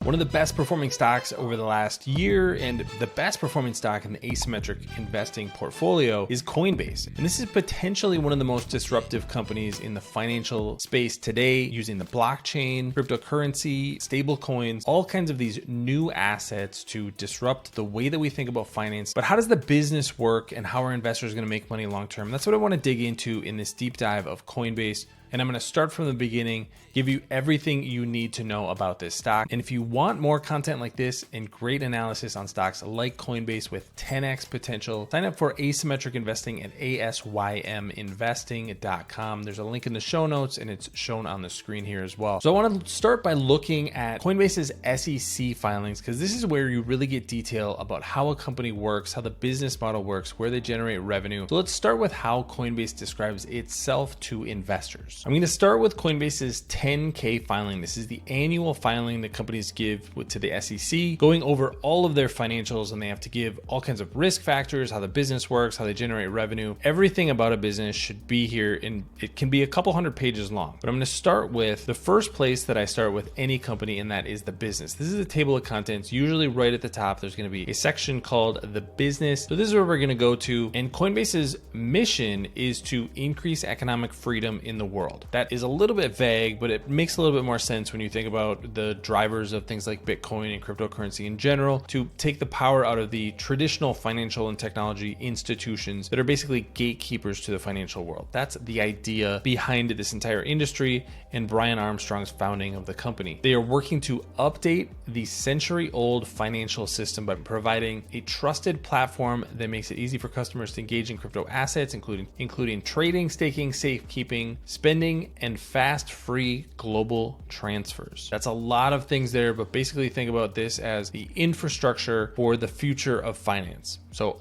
One of the best performing stocks over the last year and the best performing stock in the asymmetric investing portfolio is Coinbase. And this is potentially one of the most disruptive companies in the financial space today, using the blockchain, cryptocurrency, stablecoins, all kinds of these new assets to disrupt the way that we think about finance. But how does the business work and how are investors going to make money long term? That's what I want to dig into in this deep dive of Coinbase. And I'm going to start from the beginning, give you everything you need to know about this stock. And if you want more content like this and great analysis on stocks like Coinbase with 10x potential, sign up for asymmetric investing at asyminvesting.com. There's a link in the show notes and it's shown on the screen here as well. So I want to start by looking at Coinbase's SEC filings, because this is where you really get detail about how a company works, how the business model works, where they generate revenue. So let's start with how Coinbase describes itself to investors. I'm going to start with Coinbase's 10K filing. This is the annual filing that companies give to the SEC, going over all of their financials, and they have to give all kinds of risk factors, how the business works, how they generate revenue. Everything about a business should be here, and it can be a couple hundred pages long. But I'm going to start with the first place that I start with any company, and that is the business. This is a table of contents. Usually right at the top, there's going to be a section called the business. So this is where we're going to go to. And Coinbase's mission is to increase economic freedom in the world. That is a little bit vague, but it makes a little bit more sense when you think about the drivers of things like Bitcoin and cryptocurrency in general, to take the power out of the traditional financial and technology institutions that are basically gatekeepers to the financial world. That's the idea behind this entire industry and Brian Armstrong's founding of the company. They are working to update the century-old financial system by providing a trusted platform that makes it easy for customers to engage in crypto assets, including trading, staking, safekeeping, spending, and fast, free global transfers. That's a lot of things there, but basically think about this as the infrastructure for the future of finance. So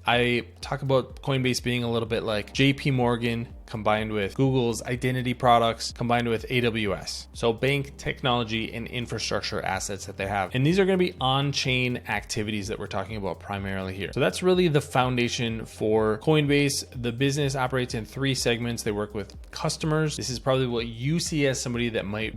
I talk about Coinbase being a little bit like JP Morgan combined with Google's identity products combined with AWS. So bank, technology, and infrastructure assets that they have. And these are going to be on-chain activities that we're talking about primarily here. So that's really the foundation for Coinbase. The business operates in three segments. They work with customers. This is probably what you see as somebody that might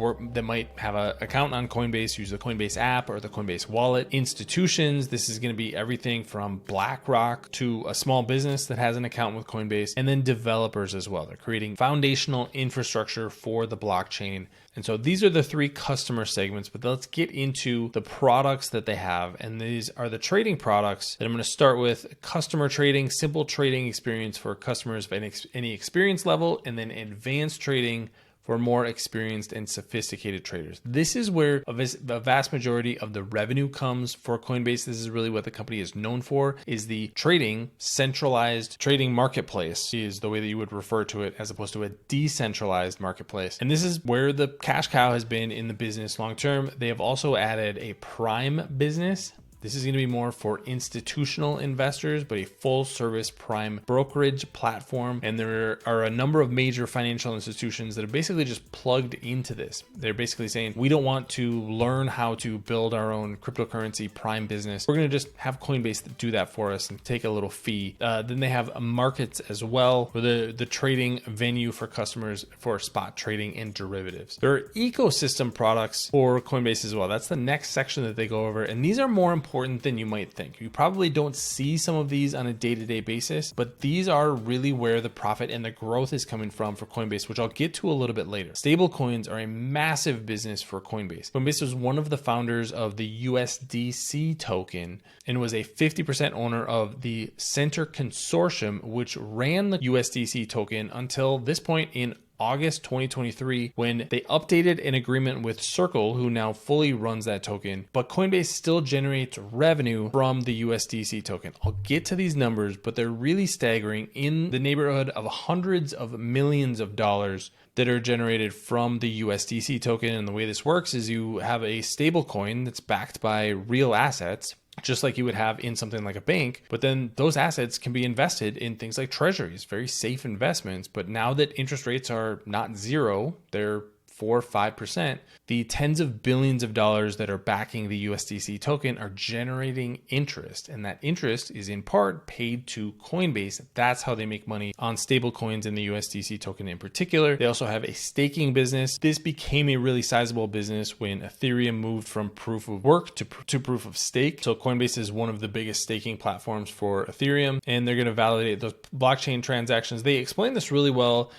have an account on Coinbase, use the Coinbase app or the Coinbase wallet. Institutions, this is going to be everything from BlackRock to a small business that has an account with Coinbase, and then developers as well. They're creating foundational infrastructure for the blockchain. And so these are the three customer segments, but let's get into the products that they have. And these are the trading products that I'm going to start with: customer trading, simple trading experience for customers of any experience level, and then advanced trading for more experienced and sophisticated traders. This is where a vast majority of the revenue comes for Coinbase. This is really what the company is known for, is the trading, centralized trading marketplace is the way that you would refer to it, as opposed to a decentralized marketplace. And this is where the cash cow has been in the business long term. They have also added a prime business. This is going to be more for institutional investors, but a full service prime brokerage platform. And there are a number of major financial institutions that are basically just plugged into this. They're basically saying, we don't want to learn how to build our own cryptocurrency prime business. We're going to just have Coinbase do that for us and take a little fee. Then they have markets as well, for the trading venue for customers for spot trading and derivatives. There are ecosystem products for Coinbase as well. That's the next section that they go over. And these are more important than you might think. You probably don't see some of these on a day-to-day basis, but these are really where the profit and the growth is coming from for Coinbase, which I'll get to a little bit later. Stablecoins are a massive business for Coinbase. Coinbase was one of the founders of the USDC token and was a 50% owner of the Center Consortium, which ran the USDC token until this point in August 2023, when they updated an agreement with Circle, who now fully runs that token, but Coinbase still generates revenue from the USDC token. I'll get to these numbers, but they're really staggering, in the neighborhood of hundreds of millions of dollars that are generated from the USDC token. And the way this works is you have a stable coin that's backed by real assets, just like you would have in something like a bank, but then those assets can be invested in things like treasuries, very safe investments. But now that interest rates are not zero, they're 4 or 5%, the tens of billions of dollars that are backing the USDC token are generating interest. And that interest is in part paid to Coinbase. That's how they make money on stablecoins and the USDC token in particular. They also have a staking business. This became a really sizable business when Ethereum moved from proof of work to proof of stake. So Coinbase is one of the biggest staking platforms for Ethereum, and they're going to validate those blockchain transactions. They explain this really well.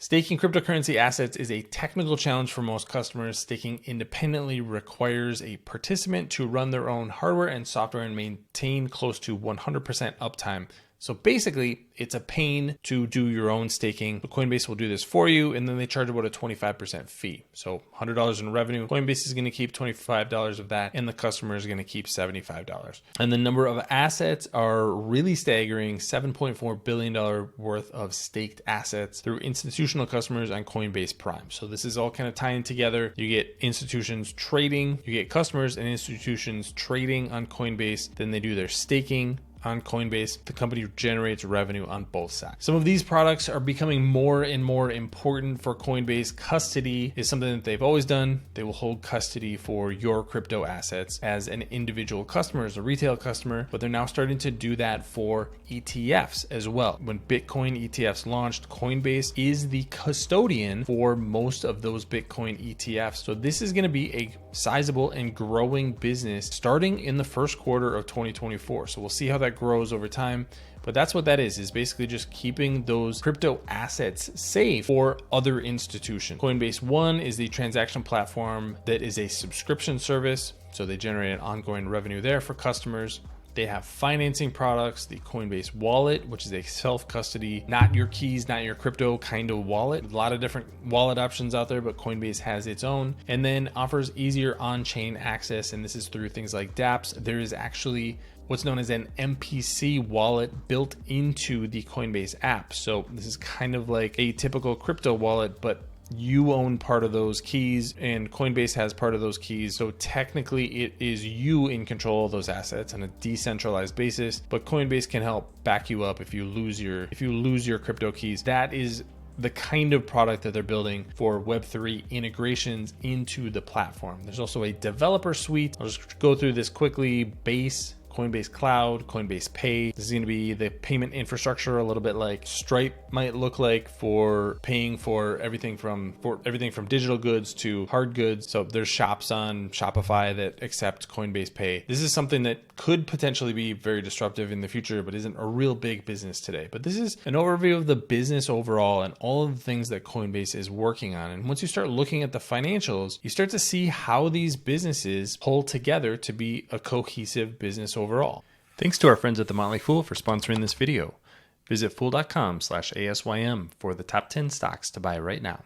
Staking cryptocurrency assets is a technical challenge for most customers. Staking independently requires a participant to run their own hardware and software and maintain close to 100% uptime. So basically, it's a pain to do your own staking. Coinbase will do this for you, and then they charge about a 25% fee. So $100 in revenue, Coinbase is going to keep $25 of that, and the customer is going to keep $75. And the number of assets are really staggering, $7.4 billion worth of staked assets through institutional customers on Coinbase Prime. So this is all kind of tying together. You get institutions trading, you get customers and institutions trading on Coinbase, then they do their staking on Coinbase. The company generates revenue on both sides. Some of these products are becoming more and more important for Coinbase. Custody is something that they've always done. They will hold custody for your crypto assets as an individual customer, as a retail customer, but they're now starting to do that for ETFs as well. When Bitcoin ETFs launched, Coinbase is the custodian for most of those Bitcoin ETFs. So this is going to be a sizable and growing business starting in the first quarter of 2024. So we'll see how that grows over time. But that's what that is basically just keeping those crypto assets safe for other institutions. Coinbase One is the transaction platform that is a subscription service. So they generate an ongoing revenue there for customers. They have financing products, the Coinbase Wallet, which is a self-custody, not your keys, not your crypto kind of wallet. A lot of different wallet options out there, but Coinbase has its own, and then offers easier on-chain access. And this is through things like dApps. There is actually what's known as an MPC wallet built into the Coinbase app. So this is kind of like a typical crypto wallet, but you own part of those keys and Coinbase has part of those keys. So technically it is you in control of those assets on a decentralized basis, but Coinbase can help back you up if you lose your crypto keys. That is the kind of product that they're building for Web3 integrations into the platform. There's also a developer suite. I'll just go through this quickly. Base, Coinbase Cloud, Coinbase Pay. This is going to be the payment infrastructure, a little bit like Stripe might look like for paying for everything from digital goods to hard goods. So there's shops on Shopify that accept Coinbase Pay. This is something that could potentially be very disruptive in the future, but isn't a real big business today. But this is an overview of the business overall and all of the things that Coinbase is working on. And once you start looking at the financials, you start to see how these businesses pull together to be a cohesive business overall. Thanks to our friends at The Motley Fool for sponsoring this video. Visit fool.com/ASYM for the top 10 stocks to buy right now.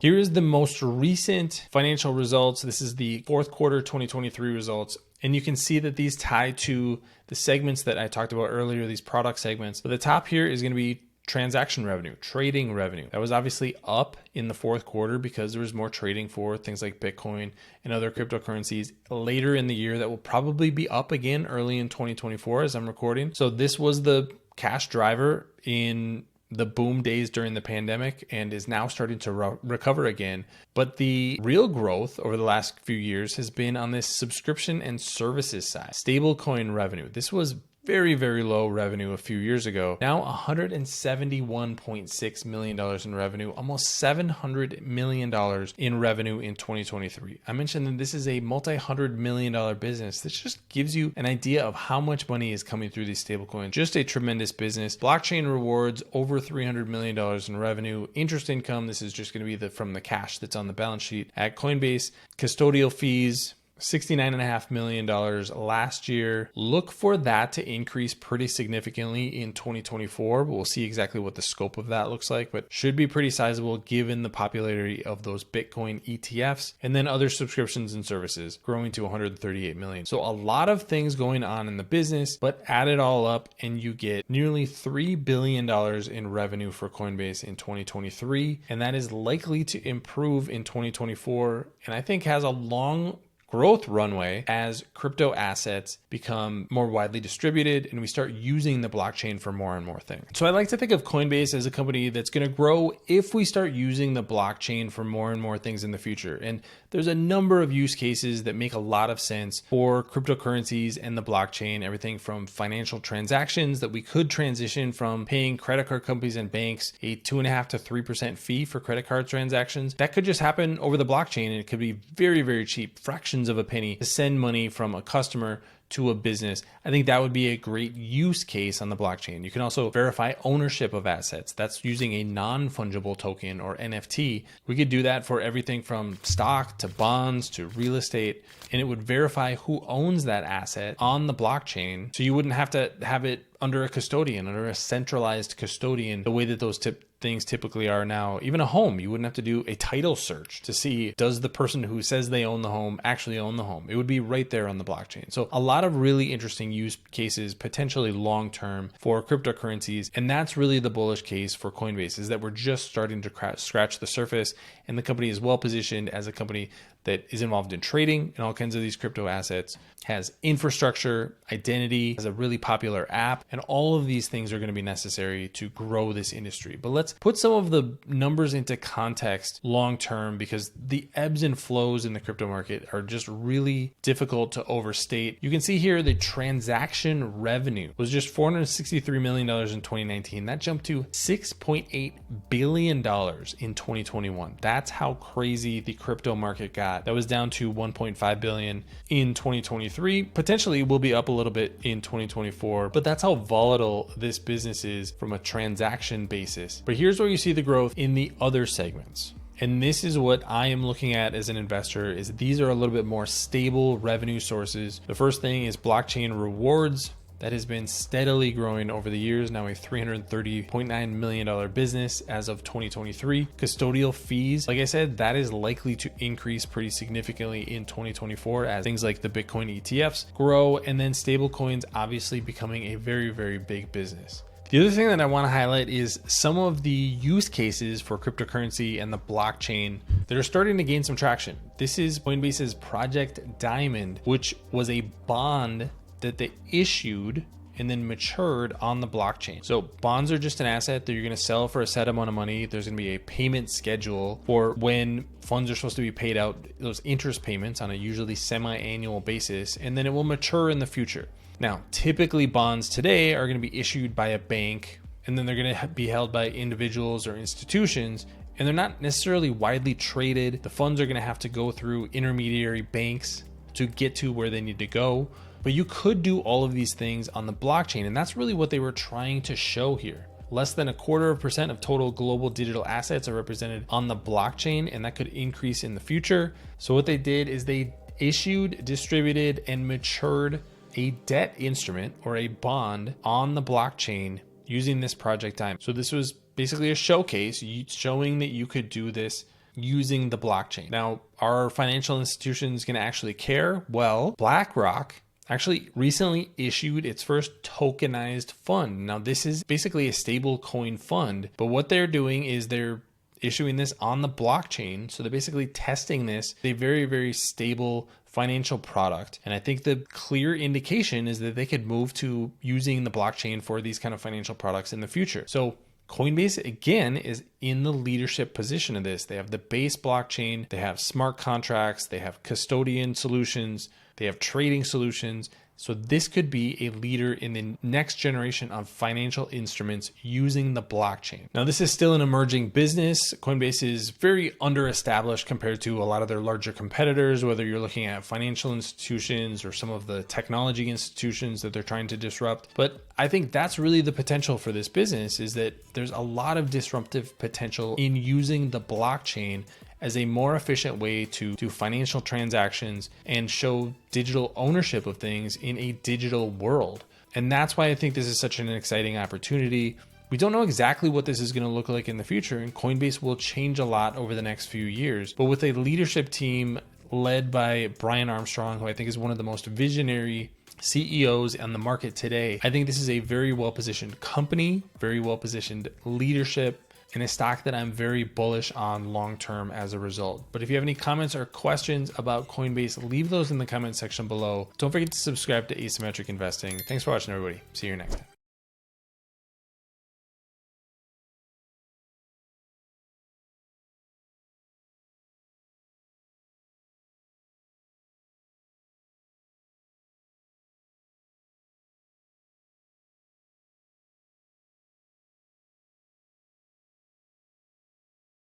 Here is the most recent financial results. This is the fourth quarter 2023 results. And you can see that these tie to the segments that I talked about earlier, these product segments. But the top here is going to be transaction revenue, trading revenue. That was obviously up in the fourth quarter because there was more trading for things like Bitcoin and other cryptocurrencies later in the year that will probably be up again early in 2024 as I'm recording. So this was the cash driver in the boom days during the pandemic and is now starting to recover again. But the real growth over the last few years has been on this subscription and services side. Stablecoin revenue. This was very, very low revenue a few years ago. Now $171.6 million in revenue, almost $700 million in revenue in 2023. I mentioned that this is a multi-$100 million business. This just gives you an idea of how much money is coming through these stablecoins. Just a tremendous business. Blockchain rewards, over $300 million in revenue. Interest income, this is just going to be from the cash that's on the balance sheet at Coinbase. Custodial fees, $69.5 million last year. Look for that to increase pretty significantly in 2024. We'll see exactly what the scope of that looks like, but should be pretty sizable given the popularity of those Bitcoin ETFs and then other subscriptions and services growing to 138 million. So a lot of things going on in the business, but add it all up and you get nearly $3 billion in revenue for Coinbase in 2023. And that is likely to improve in 2024. And I think has a long growth runway as crypto assets become more widely distributed and we start using the blockchain for more and more things. So I like to think of Coinbase as a company that's going to grow if we start using the blockchain for more and more things in the future. And there's a number of use cases that make a lot of sense for cryptocurrencies and the blockchain, everything from financial transactions that we could transition from paying credit card companies and banks a 2.5% to 3% fee for credit card transactions. That could just happen over the blockchain, and it could be very, very cheap, fractions of a penny to send money from a customer to a business. I think that would be a great use case on the blockchain. You can also verify ownership of assets. That's using a non-fungible token or NFT. We could do that for everything from stock to bonds to real estate, and it would verify who owns that asset on the blockchain. So you wouldn't have to have it under a custodian, under a centralized custodian, the way that those things typically are now. Even a home, you wouldn't have to do a title search to see, does the person who says they own the home actually own the home? It would be right there on the blockchain. So a lot of really interesting use cases, potentially long-term for cryptocurrencies. And that's really the bullish case for Coinbase, is that we're just starting to scratch the surface, and the company is well positioned as a company that is involved in trading and all kinds of these crypto assets, has infrastructure, identity, has a really popular app, and all of these things are going to be necessary to grow this industry. But let's put some of the numbers into context long term, because the ebbs and flows in the crypto market are just really difficult to overstate. You can see here the transaction revenue was just $463 million in 2019. That jumped to $6.8 billion in 2021. That's how crazy the crypto market got. That was down to $1.5 billion in 2023. Potentially will be up a little bit in 2024, but that's how volatile this business is from a transaction basis. But here's where you see the growth in the other segments. And this is what I am looking at as an investor, is these are a little bit more stable revenue sources. The first thing is blockchain rewards. That has been steadily growing over the years, now a $330.9 million business as of 2023. Custodial fees, like I said, that is likely to increase pretty significantly in 2024 as things like the Bitcoin ETFs grow, and then stablecoins obviously becoming a very, very big business. The other thing that I want to highlight is some of the use cases for cryptocurrency and the blockchain that are starting to gain some traction. This is Coinbase's Project Diamond, which was a bond that they issued and then matured on the blockchain. So bonds are just an asset that you're going to sell for a set amount of money. There's going to be a payment schedule for when funds are supposed to be paid out, those interest payments on a usually semi-annual basis, and then it will mature in the future. Now, typically bonds today are going to be issued by a bank, and then they're going to be held by individuals or institutions, and they're not necessarily widely traded. The funds are going to have to go through intermediary banks to get to where they need to go. But you could do all of these things on the blockchain, and that's really what they were trying to show here. Less than 0.25% of total global digital assets are represented on the blockchain, and that could increase in the future. So what they did is they issued, distributed, and matured a debt instrument or a bond on the blockchain using this Project Diamond. So this was basically a showcase showing that you could do this using the blockchain. Now, are financial institutions going to actually care? Well, BlackRock actually recently issued its first tokenized fund. Now, this is basically a stable coin fund, but what they're doing is they're issuing this on the blockchain. So they're basically testing this, a very, very stable financial product. And I think the clear indication is that they could move to using the blockchain for these kind of financial products in the future. So Coinbase, again, is in the leadership position of this. They have the base blockchain, they have smart contracts, they have custodian solutions, they have trading solutions. So this could be a leader in the next generation of financial instruments using the blockchain. Now, this is still an emerging business. Coinbase is very underestablished compared to a lot of their larger competitors, whether you're looking at financial institutions or some of the technology institutions that they're trying to disrupt. But I think that's really the potential for this business, is that there's a lot of disruptive potential in using the blockchain as a more efficient way to do financial transactions and show digital ownership of things in a digital world. And that's why I think this is such an exciting opportunity. We don't know exactly what this is going to look like in the future, and Coinbase will change a lot over the next few years. But with a leadership team led by Brian Armstrong, who I think is one of the most visionary CEOs on the market today, I think this is a very well-positioned company, very well-positioned leadership, and a stock that I'm very bullish on long-term as a result. But if you have any comments or questions about Coinbase, leave those in the comment section below. Don't forget to subscribe to Asymmetric Investing. Thanks for watching, everybody. See you next time.